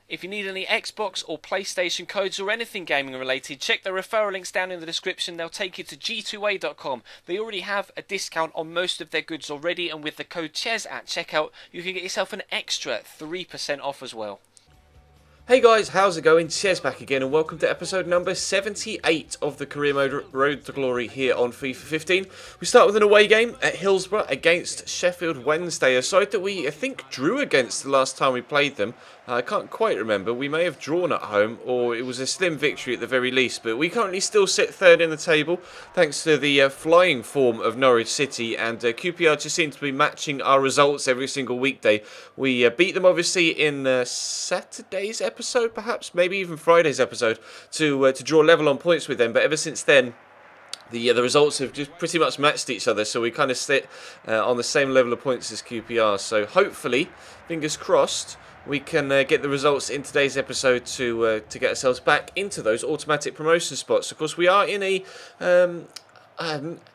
If you need any Xbox or PlayStation codes or anything gaming related, check the referral links down in the description. They'll take you to g2a.com. They already have a discount on most of their goods already, and with the code CHES at checkout, you can get yourself an extra 3% off as well. Hey guys, how's it going? Ches back again, and welcome to episode number 78 of the Career Mode Road to Glory here on FIFA 15. We start with an away game at Hillsborough against Sheffield Wednesday, a side that we, I think, drew against the last time we played them. I can't quite remember. We may have drawn at home, or it was a slim victory at the very least, but we currently still sit third in the table, thanks to the flying form of Norwich City, and QPR just seem to be matching our results every single weekday. We beat them, obviously, in Saturday's episode, perhaps, maybe even Friday's episode, to draw level on points with them, but ever since then, the results have just pretty much matched each other, so we kind of sit on the same level of points as QPR. So hopefully, fingers crossed, we can get the results in today's episode to get ourselves back into those automatic promotion spots. Of course, we are in a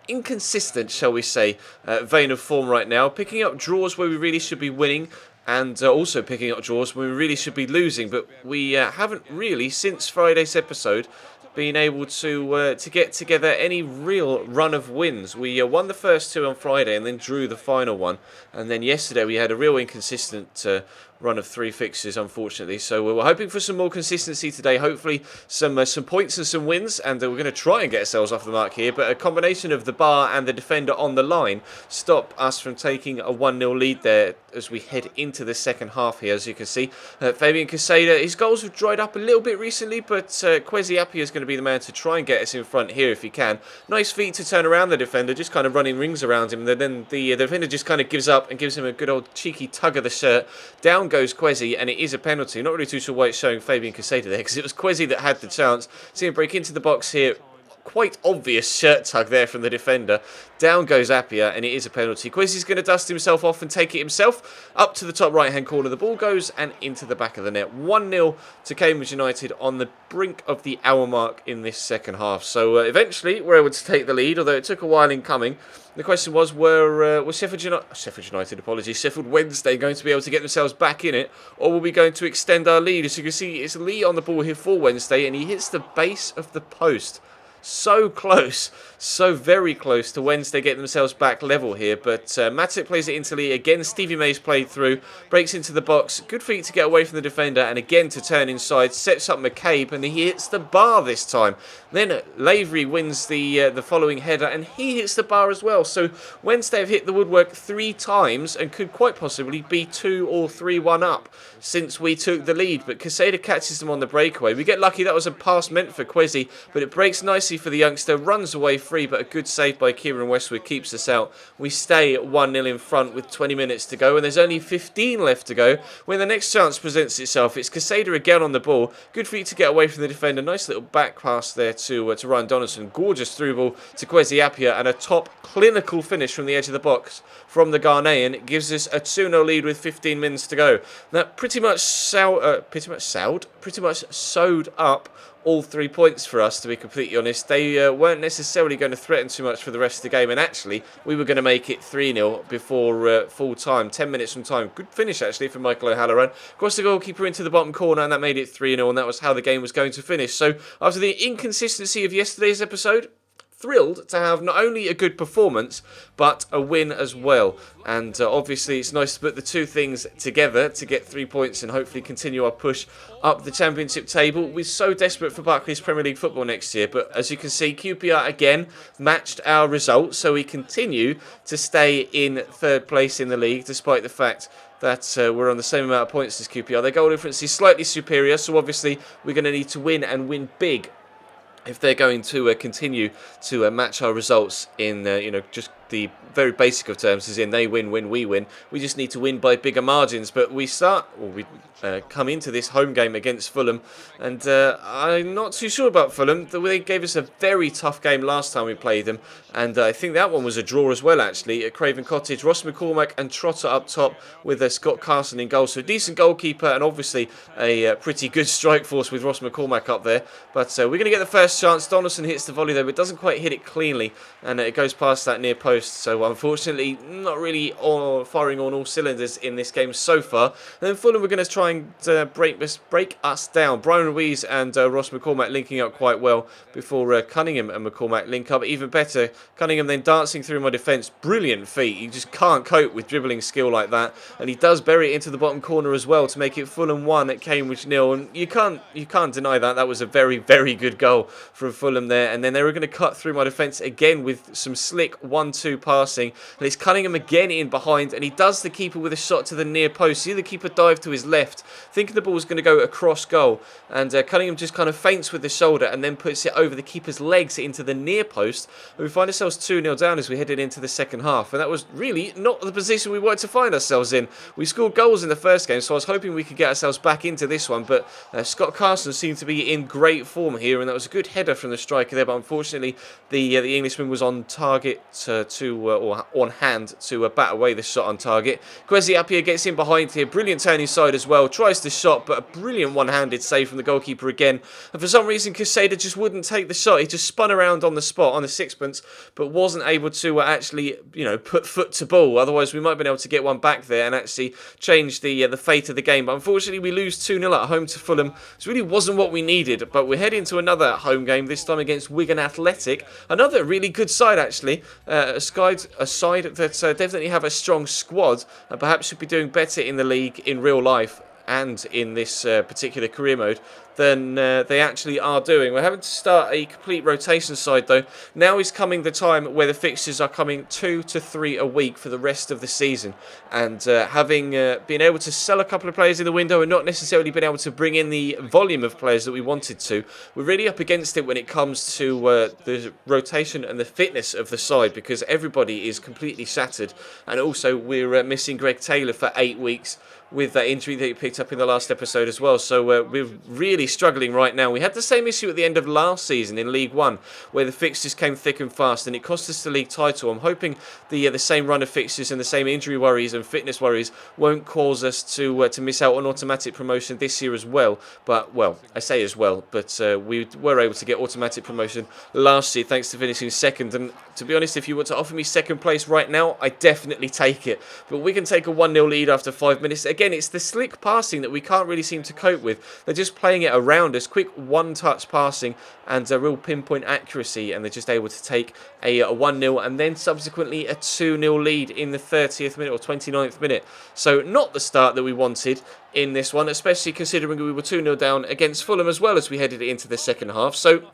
inconsistent, shall we say, vein of form right now, picking up draws where we really should be winning, and also picking up draws where we really should be losing. But we haven't really, since Friday's episode, been able to get together any real run of wins. We won the first two on Friday and then drew the final one, and then yesterday we had a real inconsistent run of three fixtures, unfortunately. So we're hoping for some more consistency today, hopefully some points and some wins, and we're going to try and get ourselves off the mark here, but a combination of the bar and the defender on the line stop us from taking a 1-0 lead there as we head into the second half here. As you can see, Fabian Casada, his goals have dried up a little bit recently, but Kwesi Appiah is going to be the man to try and get us in front here if he can. Nice feat to turn around the defender, just kind of running rings around him, and then the defender just kind of gives up and gives him a good old cheeky tug of the shirt. Down goes Kwesi, and it is a penalty. Not really too sure why it's showing Fabian Casada there, because it was Kwesi that had the chance. See him break into the box here. Quite obvious shirt tug there from the defender. Down goes Appiah, and it is a penalty. Kwesi's going to dust himself off and take it himself. Up to the top right-hand corner, the ball goes, and into the back of the net. 1-0 to Cambridge United on the brink of the hour mark in this second half. So eventually, we're able to take the lead, although it took a while in coming. The question was, was Sheffield Wednesday going to be able to get themselves back in it, or were we going to extend our lead? As you can see, it's Lee on the ball here for Wednesday, and he hits the base of the post. So close, so very close to Wednesday getting themselves back level here, but Matic plays it into Lee again. Stevie May's played through, breaks into the box, good feat to get away from the defender, and again to turn inside, sets up McCabe, and he hits the bar this time. Then Lavery wins the following header, and he hits the bar as well. So Wednesday have hit the woodwork 3 times and could quite possibly be 2 or 3-1 up since we took the lead, but Casada catches them on the breakaway. We get lucky, that was a pass meant for Kwesi, but it breaks nicely for the youngster, runs away free, but a good save by Kieran Westwood keeps us out. We stay at 1-0 in front with 20 minutes to go, and there's only 15 left to go when the next chance presents itself. It's Casada again on the ball, good feat to get away from the defender, nice little back pass there to Ryan Donaldson, gorgeous through ball to Kwesi Appiah, and a top clinical finish from the edge of the box from the Ghanaian. It gives us a 2-0 lead with 15 minutes to go. That pretty much sewed up all 3 points for us, to be completely honest. They weren't necessarily going to threaten too much for the rest of the game, and actually we were going to make it 3-0 before full time, 10 minutes from time. Good finish actually from Michael O'Halloran. Crossed the goalkeeper into the bottom corner, and that made it 3-0, and that was how the game was going to finish. So after the inconsistency of yesterday's episode, thrilled to have not only a good performance but a win as well, and obviously it's nice to put the two things together to get 3 points and hopefully continue our push up the championship table. We're so desperate for Barclays Premier League football next year, but as you can see, QPR again matched our results, so we continue to stay in third place in the league despite the fact that we're on the same amount of points as QPR. Their goal difference is slightly superior, so obviously we're going to need to win, and win big, if they're going to continue to match our results in, just the very basic of terms, as in they win, we win. We just need to win by bigger margins. But we come into this home game against Fulham, and I'm not too sure about Fulham. They gave us a very tough game last time we played them, and I think that one was a draw as well, actually, at Craven Cottage. Ross McCormack and Trotter up top with Scott Carson in goal. So a decent goalkeeper, and obviously a pretty good strike force with Ross McCormack up there. But we're going to get the first chance. Donaldson hits the volley there, but doesn't quite hit it cleanly, and it goes past that near post. post. So unfortunately, not really firing on all cylinders in this game so far. And then Fulham were going to try and break us down. Brian Ruiz and Ross McCormack linking up quite well before Cunningham and McCormack link up. Even better, Cunningham then dancing through my defence. Brilliant feat. You just can't cope with dribbling skill like that. And he does bury it into the bottom corner as well to make it Fulham 1 at Cambridge 0. And you can't deny that. That was a very, very good goal from Fulham there. And then they were going to cut through my defence again with some slick 1-2 passing. And it's Cunningham again in behind. And he does the keeper with a shot to the near post. See the keeper dive to his left, thinking the ball was going to go across goal. And Cunningham just kind of feints with the shoulder and then puts it over the keeper's legs into the near post. And we find ourselves 2-0 down as we headed into the second half. And that was really not the position we wanted to find ourselves in. We scored goals in the first game, so I was hoping we could get ourselves back into this one. But Scott Carson seemed to be in great form here, and that was a good header from the striker there. But unfortunately, the Englishman was on target or on hand to bat away the shot on target. Kwesi Appiah gets in behind here. Brilliant turn inside as well. Tries the shot, but a brilliant one-handed save from the goalkeeper again. And for some reason, Quesada just wouldn't take the shot. He just spun around on the spot, on the sixpence, but wasn't able to actually, put foot to ball. Otherwise, we might have been able to get one back there and actually change the fate of the game. But unfortunately, we lose 2-0 at home to Fulham. This really wasn't what we needed. But we're heading to another home game, this time against Wigan Athletic. Another really good side, actually. A side that definitely have a strong squad and perhaps should be doing better in the league in real life and in this particular career mode than they actually are doing. We're having to start a complete rotation side though. Now is coming the time where the fixtures are coming 2 to 3 a week for the rest of the season, and having been able to sell a couple of players in the window and not necessarily been able to bring in the volume of players that we wanted to, we're really up against it when it comes to the rotation and the fitness of the side, because everybody is completely shattered, and also we're missing Greg Taylor for 8 weeks with that injury that he picked up in the last episode as well. So we're really struggling right now. We had the same issue at the end of last season in League One, where the fixtures came thick and fast, and it cost us the league title. I'm hoping the same run of fixtures and the same injury worries and fitness worries won't cause us to miss out on automatic promotion this year as well. But, well, I say as well, but we were able to get automatic promotion last year thanks to finishing second. And to be honest, if you were to offer me second place right now, I definitely take it. But we can take a 1-0 lead after 5 minutes. Again, it's the slick passing that we can't really seem to cope with. They're just playing it around us, quick one-touch passing and a real pinpoint accuracy, and they're just able to take a 1-0 and then subsequently a 2-0 lead in the 30th minute or 29th minute. So not the start that we wanted in this one, especially considering we were 2-0 down against Fulham as well as we headed into the second half. So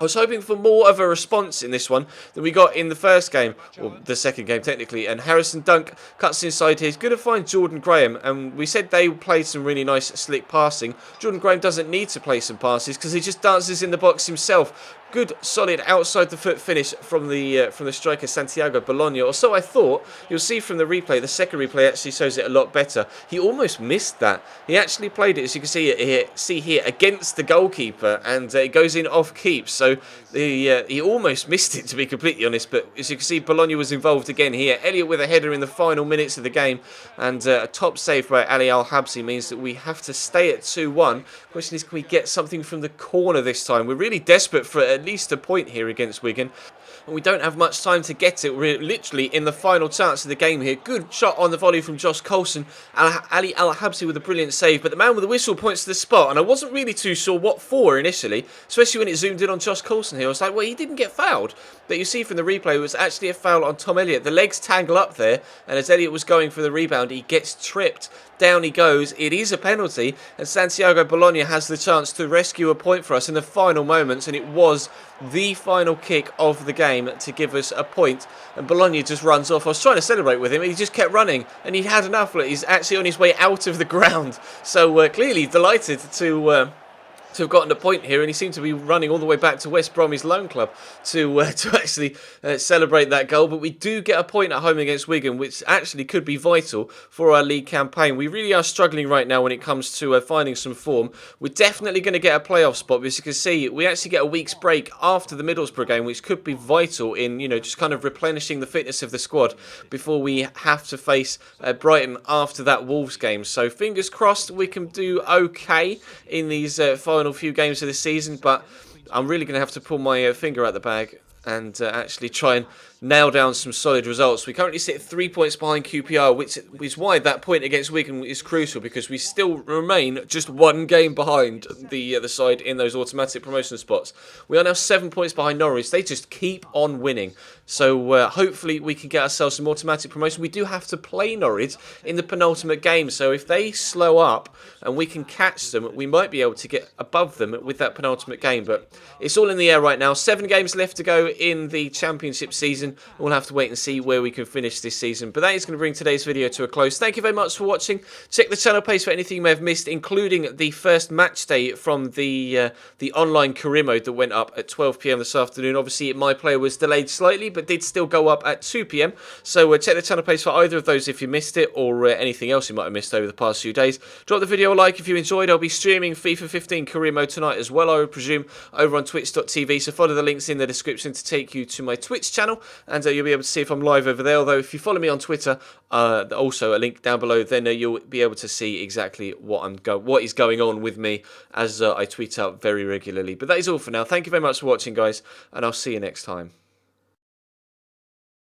I was hoping for more of a response in this one than we got in the first game, or the second game technically, and Harrison Dunk cuts inside here. He's going to find Jordan Graham, and we said they played some really nice slick passing. Jordan Graham doesn't need to play some passes because he just dances in the box himself. Good, solid outside the foot finish from the striker Santiago Bologna, or so I thought. You'll see from the replay, the second replay actually shows it a lot better. He almost missed that. He actually played it, as you can see here, against the goalkeeper, and it goes in off keep. So he almost missed it, to be completely honest. But as you can see, Bologna was involved again here. Elliott with a header in the final minutes of the game, and a top save by Ali Al-Habsi means that we have to stay at 2-1. Question is, can we get something from the corner this time? We're really desperate for at least a point here against Wigan, and we don't have much time to get it. We're literally in the final chance of the game here. Good shot on the volley from Josh Coulson. Ali Al-Habsi with a brilliant save, but the man with the whistle points to the spot, and I wasn't really too sure what for initially, especially when it zoomed in on Josh Coulson here. I was like, well, he didn't get fouled, but you see from the replay it was actually a foul on Tom Elliott. The legs tangle up there, and as Elliott was going for the rebound, he gets tripped. Down he goes. It is a penalty, and Santiago Bologna has the chance to rescue a point for us in the final moments, and it was the final kick of the game to give us a point, and Bologna just runs off. I was trying to celebrate with him, he just kept running, and he had enough. He's actually on his way out of the ground, so clearly delighted to have gotten a point here, and he seemed to be running all the way back to West Bromwich Loan Club to actually celebrate that goal. But we do get a point at home against Wigan, which actually could be vital for our league campaign. We really are struggling right now when it comes to finding some form. We're definitely going to get a playoff spot, because you can see we actually get a week's break after the Middlesbrough game, which could be vital in just kind of replenishing the fitness of the squad before we have to face Brighton after that Wolves game. So fingers crossed we can do okay in these final few games of the season, but I'm really going to have to pull my finger out the bag and actually try and nail down some solid results. We currently sit 3 points behind QPR, which is why that point against Wigan is crucial, because we still remain just 1 game behind the other side in those automatic promotion spots. We are now 7 points behind Norwich. They just keep on winning. So hopefully we can get ourselves some automatic promotion. We do have to play Norwich in the penultimate game, so if they slow up and we can catch them, we might be able to get above them with that penultimate game. But it's all in the air right now. 7 games left to go in the Championship season. We'll have to wait and see where we can finish this season. But that is going to bring today's video to a close. Thank you very much for watching. Check the channel page for anything you may have missed, including the first match day from the online career mode that went up at 12 PM this afternoon. Obviously, my player was delayed slightly, but did still go up at 2 PM. So check the channel page for either of those if you missed it, or anything else you might have missed over the past few days. Drop the video a like if you enjoyed. I'll be streaming FIFA 15 career mode tonight as well, I would presume, over on twitch.tv. So follow the links in the description to take you to my Twitch channel, and you'll be able to see if I'm live over there. Although if you follow me on Twitter, also a link down below, then you'll be able to see exactly what is going on with me as I tweet out very regularly. But that is all for now. Thank you very much for watching, guys, and I'll see you next time.